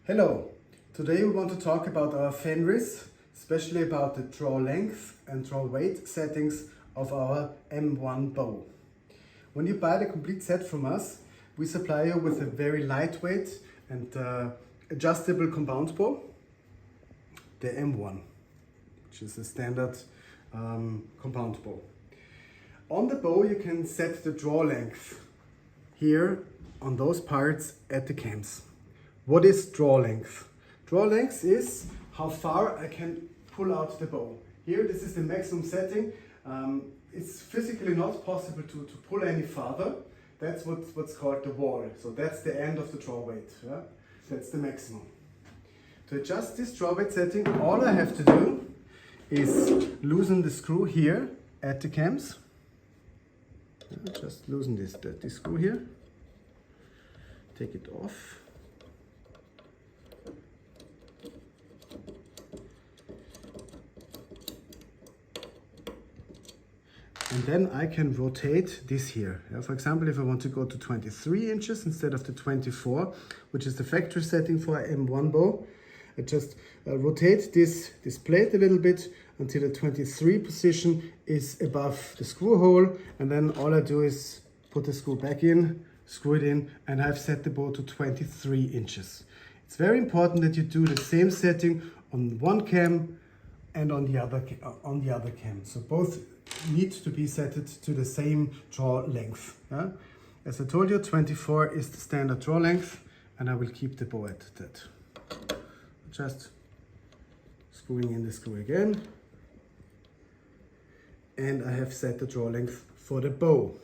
Hello, today we want to talk about our Fenris, especially about the draw length and draw weight settings of our M1 bow. When you buy the complete set from us, we supply you with a very lightweight and adjustable compound bow, the M1, which is a standard compound bow. On the bow you can set the draw length here on those parts at the cams. What is draw length? Draw length is how far I can pull out the bow. Here, this is the maximum setting. It's physically not possible to pull any farther. That's what's called the wall. So that's the end of the draw weight. Yeah? That's the maximum. To adjust this draw weight setting, all I have to do is loosen the screw here at the cams. Just loosen this screw here. Take it off. And then I can rotate this here. For example, if I want to go to 23 inches instead of the 24, which is the factory setting for an M1 bow, I just rotate this plate a little bit until the 23 position is above the screw hole. And then all I do is put the screw back in, screw it in, and I've set the bow to 23 inches. It's very important that you do the same setting on one cam and on the other cam. So both need to be set to the same draw length. Yeah? As I told you, 24 is the standard draw length, and I will keep the bow at that. Just screwing in the screw again, and I have set the draw length for the bow.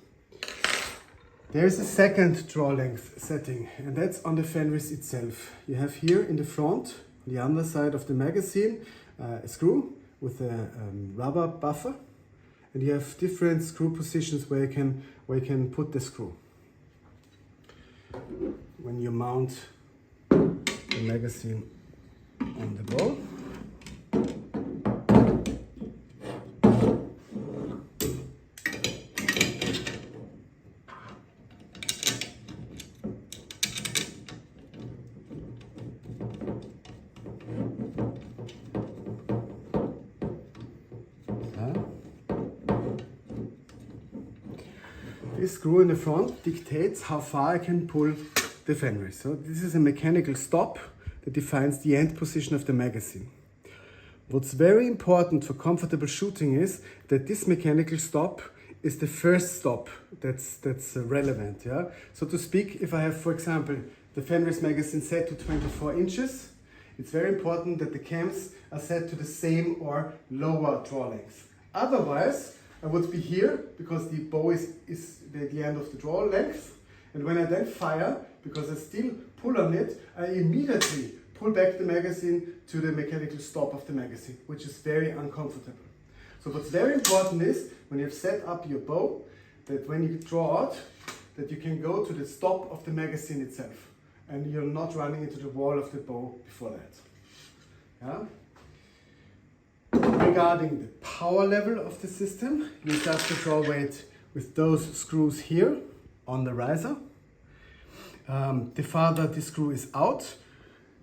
There's a second draw length setting, and that's on the Fenris itself. You have here in the front, on the underside of the magazine, a screw with a rubber buffer. And you have different screw positions where you can put the screw. When you mount the magazine on the bow. This screw in the front dictates how far I can pull the Fenris. So this is a mechanical stop that defines the end position of the magazine. What's very important for comfortable shooting is that this mechanical stop is the first stop that's relevant. Yeah? So to speak, if I have, for example, the Fenris magazine set to 24 inches, it's very important that the cams are set to the same or lower draw length. Otherwise, I would be here because the bow is the end of the draw length, and when I then fire, because I still pull on it, I immediately pull back the magazine to the mechanical stop of the magazine, which is very uncomfortable. So what's very important is when you've set up your bow, that when you draw out, that you can go to the stop of the magazine itself, and you're not running into the wall of the bow before that. Yeah? Regarding the power level of the system, you adjust the draw weight with those screws here on the riser. The farther the screw is out,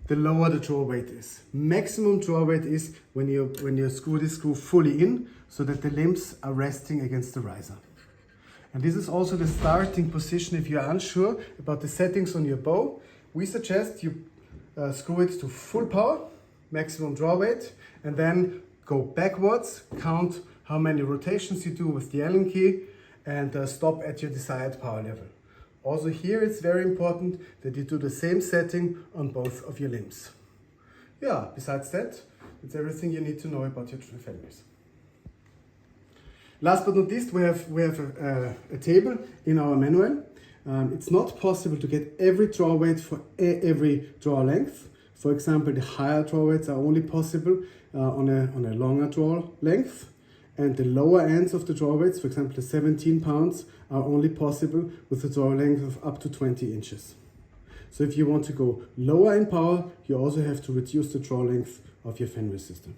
the lower the draw weight is. Maximum draw weight is when you screw this screw fully in, so that the limbs are resting against the riser. And this is also the starting position if you're unsure about the settings on your bow. We suggest you screw it to full power, maximum draw weight, and then go backwards, count how many rotations you do with the Allen key, and stop at your desired power level. Also here it's very important that you do the same setting on both of your limbs. Yeah, besides that, it's everything you need to know about your Fenris. Last but not least, we have a table in our manual. It's not possible to get every draw weight for every draw length. For example, the higher draw weights are only possible on a longer draw length, and the lower ends of the draw weights, for example the 17 pounds, are only possible with a draw length of up to 20 inches. So if you want to go lower in power, you also have to reduce the draw length of your Fenris system.